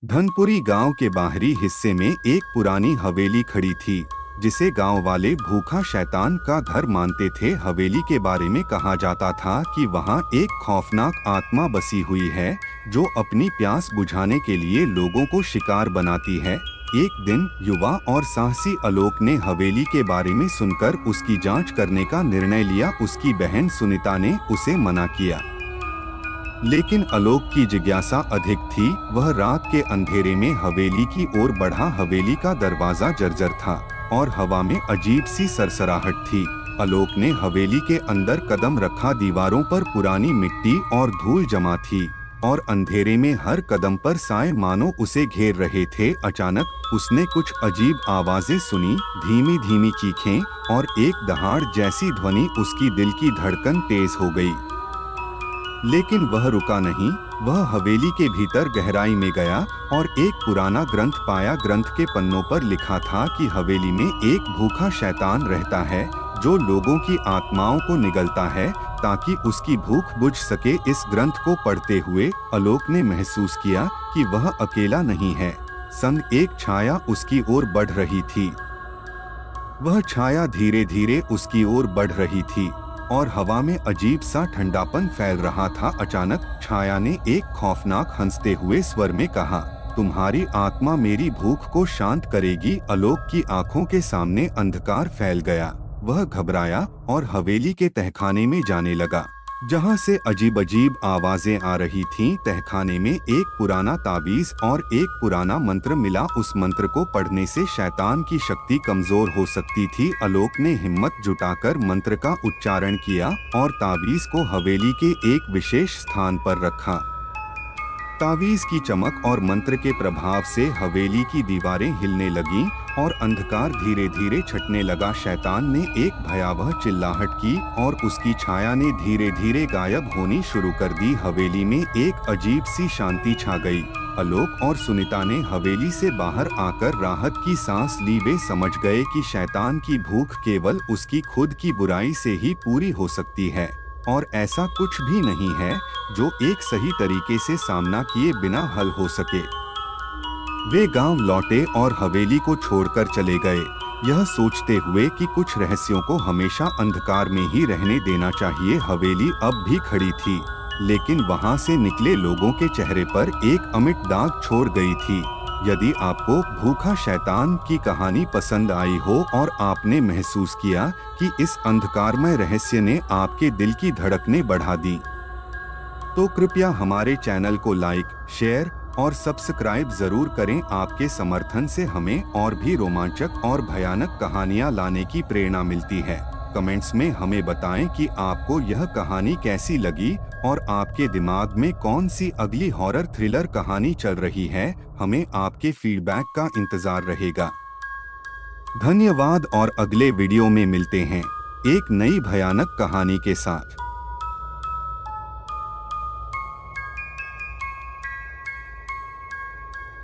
धनपुरी गांव के बाहरी हिस्से में एक पुरानी हवेली खड़ी थी, जिसे गांव वाले भूखा शैतान का घर मानते थे। हवेली के बारे में कहा जाता था कि वहां एक खौफनाक आत्मा बसी हुई है, जो अपनी प्यास बुझाने के लिए लोगों को शिकार बनाती है। एक दिन युवा और साहसी आलोक ने हवेली के बारे में सुनकर उसकी जांच करने का निर्णय लिया। उसकी बहन सुनीता ने उसे मना किया, लेकिन आलोक की जिज्ञासा अधिक थी। वह रात के अंधेरे में हवेली की ओर बढ़ा। हवेली का दरवाजा जर्जर था और हवा में अजीब सी सरसराहट थी। आलोक ने हवेली के अंदर कदम रखा। दीवारों पर पुरानी मिट्टी और धूल जमा थी और अंधेरे में हर कदम पर साए मानो उसे घेर रहे थे। अचानक उसने कुछ अजीब आवाजें सुनी, धीमी धीमी चीखें और एक दहाड़ जैसी ध्वनि। उसकी दिल की धड़कन तेज हो गई, लेकिन वह रुका नहीं। वह हवेली के भीतर गहराई में गया और एक पुराना ग्रंथ पाया। ग्रंथ के पन्नों पर लिखा था कि हवेली में एक भूखा शैतान रहता है, जो लोगों की आत्माओं को निगलता है ताकि उसकी भूख बुझ सके। इस ग्रंथ को पढ़ते हुए आलोक ने महसूस किया कि वह अकेला नहीं है। संग एक छाया उसकी ओर बढ़ रही थी। वह छाया धीरे धीरे उसकी ओर बढ़ रही थी और हवा में अजीब सा ठंडापन फैल रहा था। अचानक छाया ने एक खौफनाक हंसते हुए स्वर में कहा, तुम्हारी आत्मा मेरी भूख को शांत करेगी। आलोक की आंखों के सामने अंधकार फैल गया। वह घबराया और हवेली के तहखाने में जाने लगा, जहां से अजीब अजीब आवाजें आ रही थीं। तहखाने में एक पुराना ताबीज और एक पुराना मंत्र मिला। उस मंत्र को पढ़ने से शैतान की शक्ति कमजोर हो सकती थी। आलोक ने हिम्मत जुटाकर मंत्र का उच्चारण किया और ताबीज को हवेली के एक विशेष स्थान पर रखा। ताबीज की चमक और मंत्र के प्रभाव से हवेली की दीवारें हिलने लगीं और अंधकार धीरे धीरे छटने लगा। शैतान ने एक भयावह चिल्लाहट की और उसकी छाया ने धीरे धीरे गायब होनी शुरू कर दी। हवेली में एक अजीब सी शांति छा गई। आलोक और सुनीता ने हवेली से बाहर आकर राहत की सांस ली। वे समझ गए कि शैतान की भूख केवल उसकी खुद की बुराई से ही पूरी हो सकती है और ऐसा कुछ भी नहीं है जो एक सही तरीके से सामना किए बिना हल हो सके। वे गांव लौटे और हवेली को छोड़कर चले गए, यह सोचते हुए कि कुछ रहस्यों को हमेशा अंधकार में ही रहने देना चाहिए। हवेली अब भी खड़ी थी, लेकिन वहां से निकले लोगों के चेहरे पर एक अमिट दाग छोड़ गई थी। यदि आपको भूखा शैतान की कहानी पसंद आई हो और आपने महसूस किया कि इस अंधकारमय रहस्य ने आपके दिल की धड़कनें बढ़ा दी, तो कृपया हमारे चैनल को लाइक, शेयर और सब्सक्राइब जरूर करें। आपके समर्थन से हमें और भी रोमांचक और भयानक कहानियां लाने की प्रेरणा मिलती है। कमेंट्स में हमें बताएं कि आपको यह कहानी कैसी लगी और आपके दिमाग में कौन सी अगली हॉरर थ्रिलर कहानी चल रही है। हमें आपके फीडबैक का इंतजार रहेगा। धन्यवाद और अगले वीडियो में मिलते हैं एक नई भयानक कहानी के साथ।